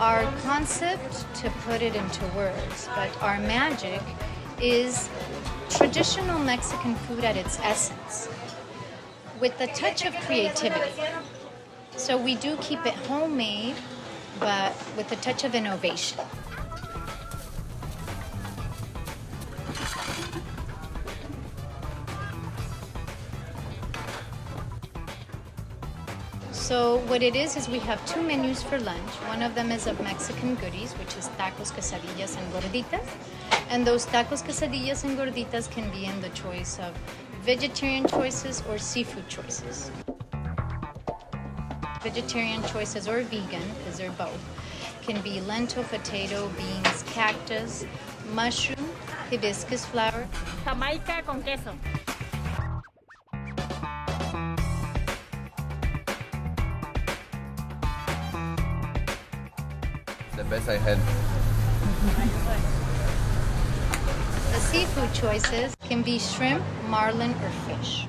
our concept, to put it into words, but our magic is traditional Mexican food at its essence, with a touch of creativity. So we do keep it homemade, but with a touch of innovation. So what it is we have two menus for lunch. One of them is of Mexican goodies, which is tacos, quesadillas, and gorditas. And those tacos, quesadillas, and gorditas can be in the choice of vegetarian choices or seafood choices. Vegetarian choices or vegan, because they're both, can be lentil, potato, beans, cactus, mushroom, hibiscus flower. Jamaica con queso. The best I had. The seafood choices can be shrimp, marlin, or fish.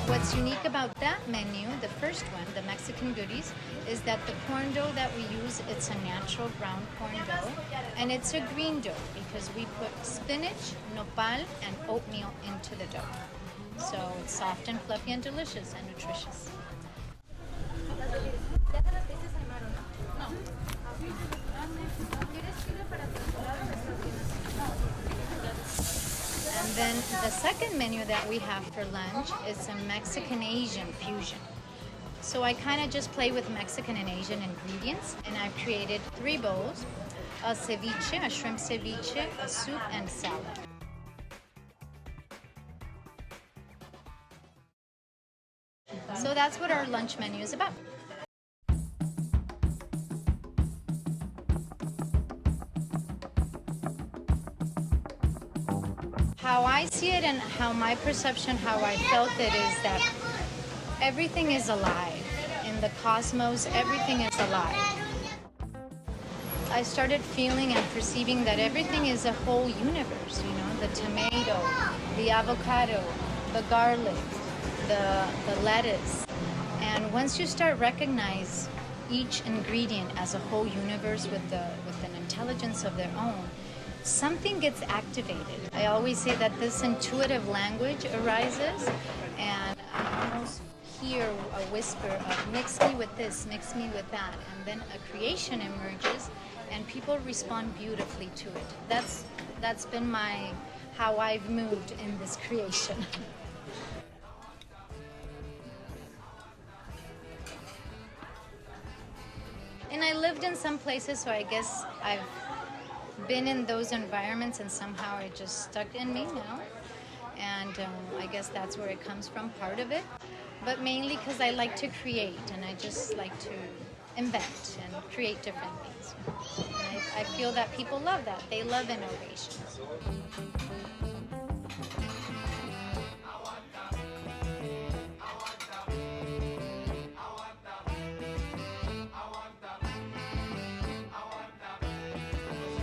What's unique about that menu, the first one, the Mexican goodies, is that the corn dough that we use, it's a natural brown corn dough, and it's a green dough because we put spinach, nopal, and oatmeal into the dough. So it's soft and fluffy and delicious and nutritious. And then the second menu that we have for lunch is a Mexican-Asian fusion. So I kind of just play with Mexican and Asian ingredients, and I've created 3 bowls, a ceviche, a shrimp ceviche, a soup, and salad. So that's what our lunch menu is about. How I see it and how my perception, how I felt it, is that everything is alive. In the cosmos, everything is alive. I started feeling and perceiving that everything is a whole universe, you know, the tomato, the avocado, the garlic, the lettuce. And once you start recognize each ingredient as a whole universe with an intelligence of their own, something gets activated. I always say that this intuitive language arises, and I almost hear a whisper of mix me with this, mix me with that, and then a creation emerges and people respond beautifully to it. That's been how I've moved in this creation. And I lived in some places, so I guess I've been in those environments, and somehow it just stuck in me now. And I guess that's where it comes from, part of it. But mainly because I like to create, and I just like to invent and create different things. And I feel that people love that. They love innovations.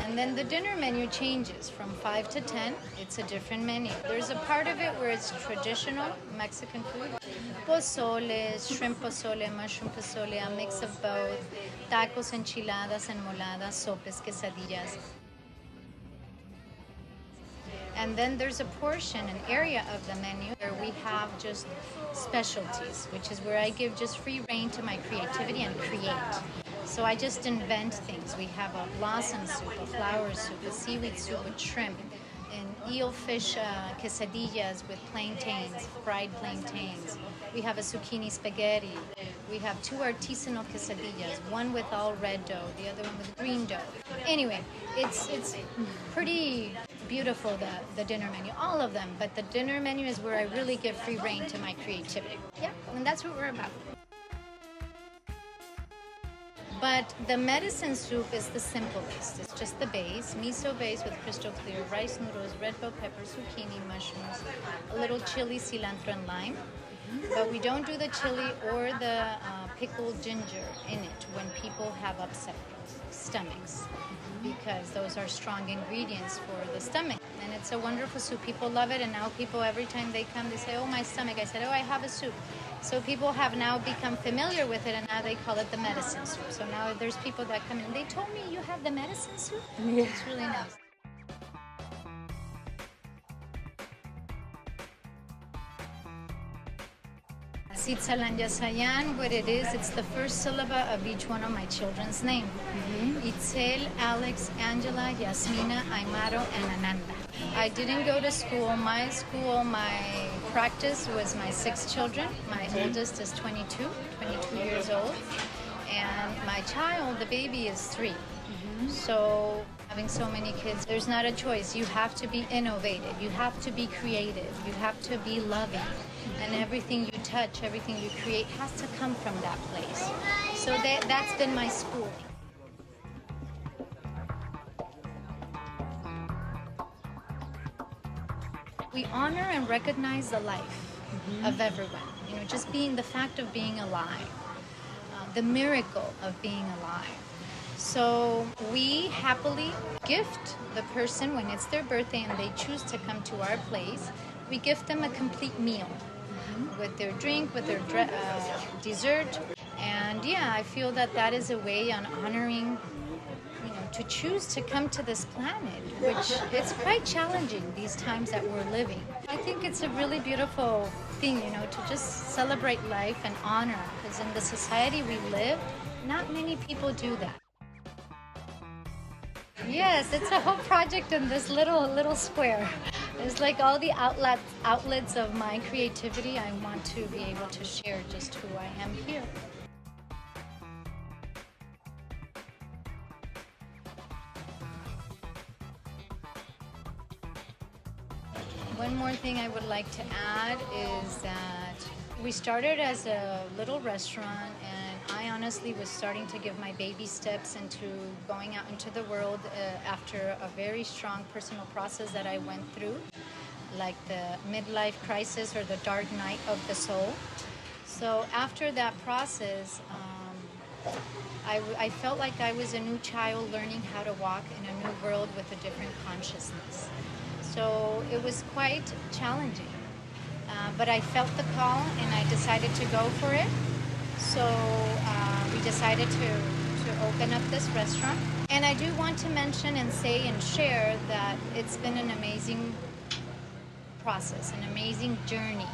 And then the dinner menu changes from 5 to 10. It's a different menu. There's a part of it where it's traditional Mexican food. Pozole, shrimp pozole, mushroom pozole, a mix of both. Tacos, enchiladas, enmoladas, sopes, quesadillas. And then there's a portion, an area of the menu where we have just specialties, which is where I give just free rein to my creativity and create. So I just invent things. We have a blossom soup, a flower soup, a seaweed soup with shrimp, and eelfish quesadillas with plantains, fried plantains. We have a zucchini spaghetti. We have 2 artisanal quesadillas, one with all red dough, the other one with green dough. Anyway, it's pretty beautiful, the dinner menu, all of them, but the dinner menu is where I really give free rein to my creativity. Yeah, and that's what we're about. But the medicine soup is the simplest. It's just the base, miso base with crystal clear rice noodles, red bell pepper, zucchini, mushrooms, a little chili, cilantro, and lime. But we don't do the chili or the pickled ginger in it when people have upset stomachs, because those are strong ingredients for the stomach. And it's a wonderful soup. People love it, and now people, every time they come, they say, oh, my stomach. I said, oh, I have a soup. So people have now become familiar with it, and now they call it the medicine soup. So now there's people that come in, they told me you have the medicine soup? Yeah. It's really nice. Itzalanyasayan, what it is, it's the first syllable of each one of my children's name. Itzel, Alex, Angela, Yasmina, Aymaro, and Ananda. I didn't go to school. My practice was my 6 children. My oldest is 22 years old. And my child, the baby, is 3. So having so many kids, there's not a choice. You have to be innovative. You have to be creative. You have to be loving. And everything you touch, everything you create has to come from that place. So that's been my schooling. We honor and recognize the life of everyone. You know, just being the fact of being alive, the miracle of being alive. So we happily gift the person when it's their birthday and they choose to come to our place. We gift them a complete meal with their drink, with their dessert. And yeah, I feel that that is a way on honoring, you know, to choose to come to this planet, which it's quite challenging these times that we're living. I think it's a really beautiful thing, you know, to just celebrate life and honor, because in the society we live, not many people do that. Yes, it's a whole project in this little square. It's like all the outlets of my creativity I want to be able to share just who I am here. One more thing I would like to add is that we started as a little restaurant, and I honestly was starting to give my baby steps into going out into the world after a very strong personal process that I went through, like the midlife crisis or the dark night of the soul. So after that process, I felt like I was a new child learning how to walk in a new world with a different consciousness. So it was quite challenging. But I felt the call and I decided to go for it. So we decided to open up this restaurant. And I do want to mention and say and share that it's been an amazing process, an amazing journey.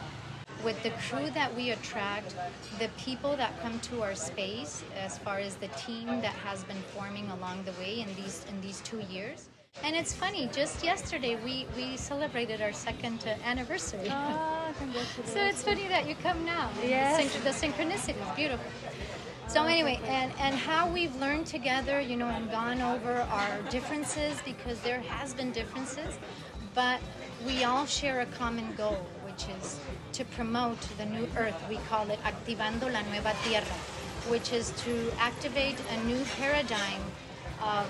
With the crew that we attract, the people that come to our space, as far as the team that has been forming along the way in these 2 years. And it's funny, just yesterday we celebrated our 2nd anniversary. Oh, congratulations. So it's funny that you come now. Yes. The synchronicity is beautiful. So anyway, and how we've learned together, you know, and gone over our differences, because there has been differences, but we all share a common goal, which is to promote the new earth. We call it Activando la Nueva Tierra, which is to activate a new paradigm of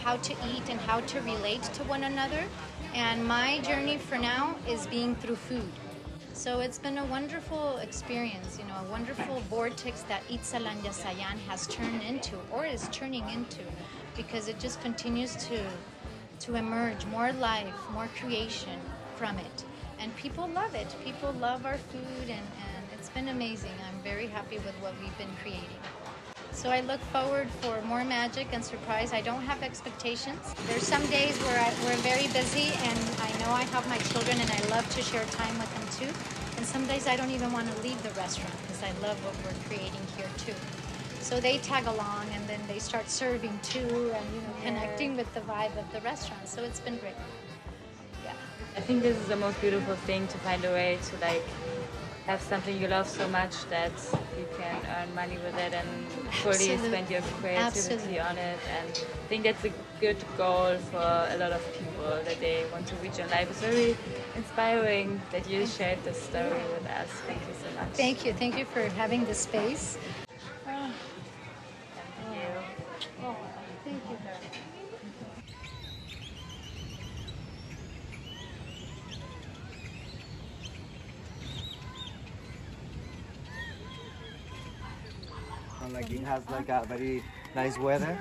how to eat and how to relate to one another. And my journey for now is being through food. So it's been a wonderful experience, you know, a wonderful vortex that ITZALAYANSAYAN has turned into, or is turning into, because it just continues to emerge more life, more creation from it. And people love it. People love our food, and it's been amazing. I'm very happy with what we've been creating. So I look forward for more magic and surprise. I don't have expectations. There's some days where we're very busy, and I know I have my children and I love to share time with them too. And some days I don't even want to leave the restaurant because I love what we're creating here too. So they tag along, and then they start serving too, and you know, connecting with the vibe of the restaurant. So it's been great. Yeah. I think this is the most beautiful thing, to find a way to like have something you love so much that you can earn money with it and fully spend your creativity on it. And I think that's a good goal for a lot of people, that they want to reach in life. It's very inspiring that you shared this story with us. Thank you so much. Thank you. Thank you for having this space. Thank you. Oh, thank you. and like it has like a very nice weather.